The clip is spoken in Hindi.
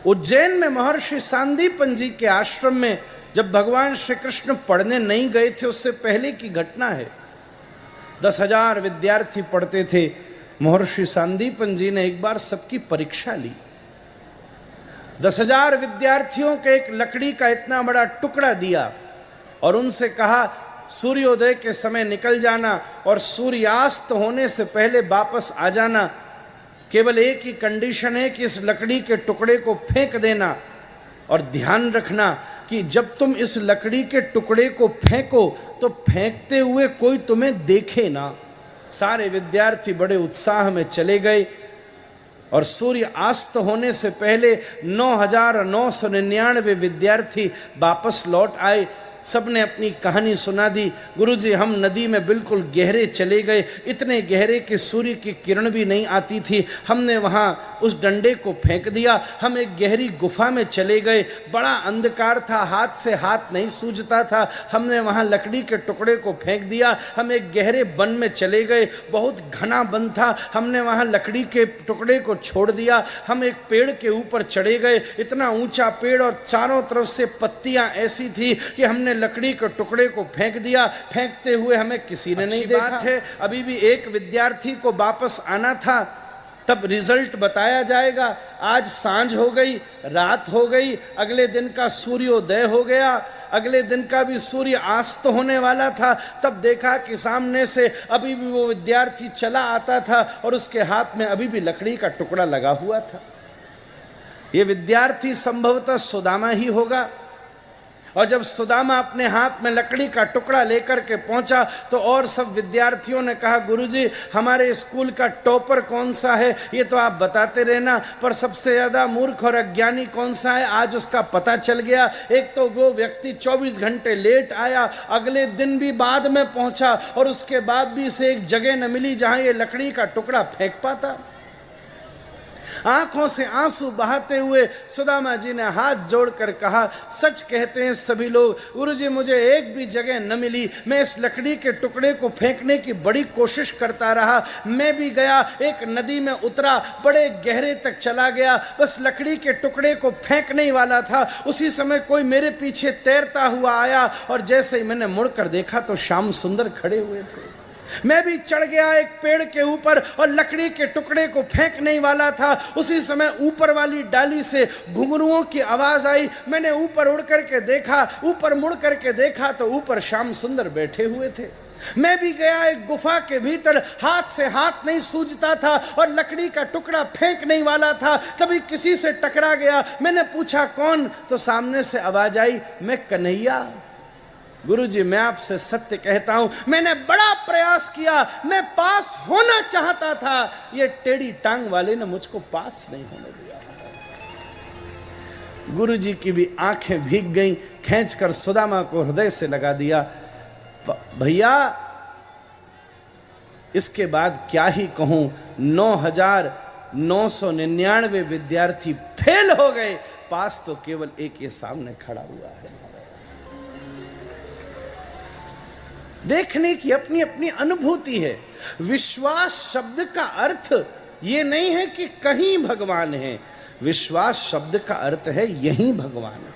उज्जैन में महर्षि सांदीपन जी के आश्रम में जब भगवान श्री कृष्ण पढ़ने नहीं गए थे, उससे पहले की घटना है। 10,000 विद्यार्थी पढ़ते थे। महर्षि सांदीपन जी ने एक बार सबकी परीक्षा ली। 10,000 विद्यार्थियों के एक लकड़ी का इतना बड़ा टुकड़ा दिया और उनसे कहा सूर्योदय के समय निकल जाना और सूर्यास्त होने से पहले वापस आ जाना। केवल एक ही कंडीशन है कि इस लकड़ी के टुकड़े को फेंक देना और ध्यान रखना कि जब तुम इस लकड़ी के टुकड़े को फेंको तो फेंकते हुए कोई तुम्हें देखे ना। सारे विद्यार्थी बड़े उत्साह में चले गए और सूर्य अस्त होने से पहले 9,999 विद्यार्थी वापस लौट आए। सबने अपनी कहानी सुना दी। गुरुजी, हम नदी में बिल्कुल गहरे चले गए, इतने गहरे कि सूर्य की किरण भी नहीं आती थी। हमने वहाँ उस डंडे को फेंक दिया। हम एक गहरी गुफा में चले गए, बड़ा अंधकार था, हाथ से हाथ नहीं सूझता था। हमने वहाँ लकड़ी के टुकड़े को फेंक दिया। हम एक गहरे वन में चले गए, बहुत घना वन था। हमने वहाँ लकड़ी के टुकड़े को छोड़ दिया। हम एक पेड़ के ऊपर चढ़े गए, इतना ऊंचा पेड़ और चारों तरफ से पत्तियां ऐसी थी कि हमने लकड़ी के टुकड़े को फेंक दिया। फेंकते हुए हमें किसी ने नहीं देखा। बात है, अभी भी एक विद्यार्थी को वापस आना था, तब रिजल्ट बताया जाएगा। आज सांझ हो गई, रात हो गई, अगले दिन का सूर्योदय हो गया, अगले दिन का भी सूर्य अस्त होने वाला था। तब देखा कि सामने से अभी भी वो विद्यार्थी चला आता था और उसके हाथ में अभी भी लकड़ी का टुकड़ा लगा हुआ था। ये विद्यार्थी संभवतः सुदामा ही होगा। और जब सुदामा अपने हाथ में लकड़ी का टुकड़ा लेकर के पहुंचा तो और सब विद्यार्थियों ने कहा, गुरुजी हमारे स्कूल का टॉपर कौन सा है ये तो आप बताते रहना, पर सबसे ज़्यादा मूर्ख और अज्ञानी कौन सा है आज उसका पता चल गया। एक तो वो व्यक्ति 24 घंटे लेट आया, अगले दिन भी बाद में पहुंचा और उसके बाद भी इसे एक जगह न मिली जहां ये लकड़ी का टुकड़ा फेंक पाता। आंखों से आंसू बहाते हुए सुदामा जी ने हाथ जोड़कर कहा, सच कहते हैं सभी लोग, गुरुजी मुझे एक भी जगह न मिली। मैं इस लकड़ी के टुकड़े को फेंकने की बड़ी कोशिश करता रहा। मैं भी गया, एक नदी में उतरा, बड़े गहरे तक चला गया, बस लकड़ी के टुकड़े को फेंकने ही वाला था। उसी समय कोई मेरे पीछे तैरता हुआ आया और जैसे ही मैंने मुड़कर देखा तो श्याम सुंदर खड़े हुए थे। मैं भी चढ़ गया एक पेड़ के ऊपर और लकड़ी के टुकड़े को फेंकने वाला था। उसी समय ऊपर वाली डाली से घुंघरुओं की आवाज आई। मैंने ऊपर उड़ करके देखा, ऊपर मुड़ करके देखा तो ऊपर श्याम सुंदर बैठे हुए थे। मैं भी गया एक गुफा के भीतर, हाथ से हाथ नहीं सूझता था और लकड़ी का टुकड़ा फेंकने वाला था। तभी किसी से टकरा गया। मैंने पूछा कौन, तो सामने से आवाज आई, मैं कन्हैया। गुरुजी मैं आपसे सत्य कहता हूं, मैंने बड़ा प्रयास किया, मैं पास होना चाहता था, ये टेढ़ी टांग वाले ने मुझको पास नहीं होने दिया। गुरुजी की भी आंखें भीग गईं, खींचकर सुदामा को हृदय से लगा दिया। भैया इसके बाद क्या ही कहूं, 9,999 विद्यार्थी फेल हो गए, पास तो केवल एक ये सामने खड़ा हुआ है। देखने की अपनी अपनी अनुभूति है। विश्वास शब्द का अर्थ ये नहीं है कि कहीं भगवान है, विश्वास शब्द का अर्थ है यहीं भगवान है।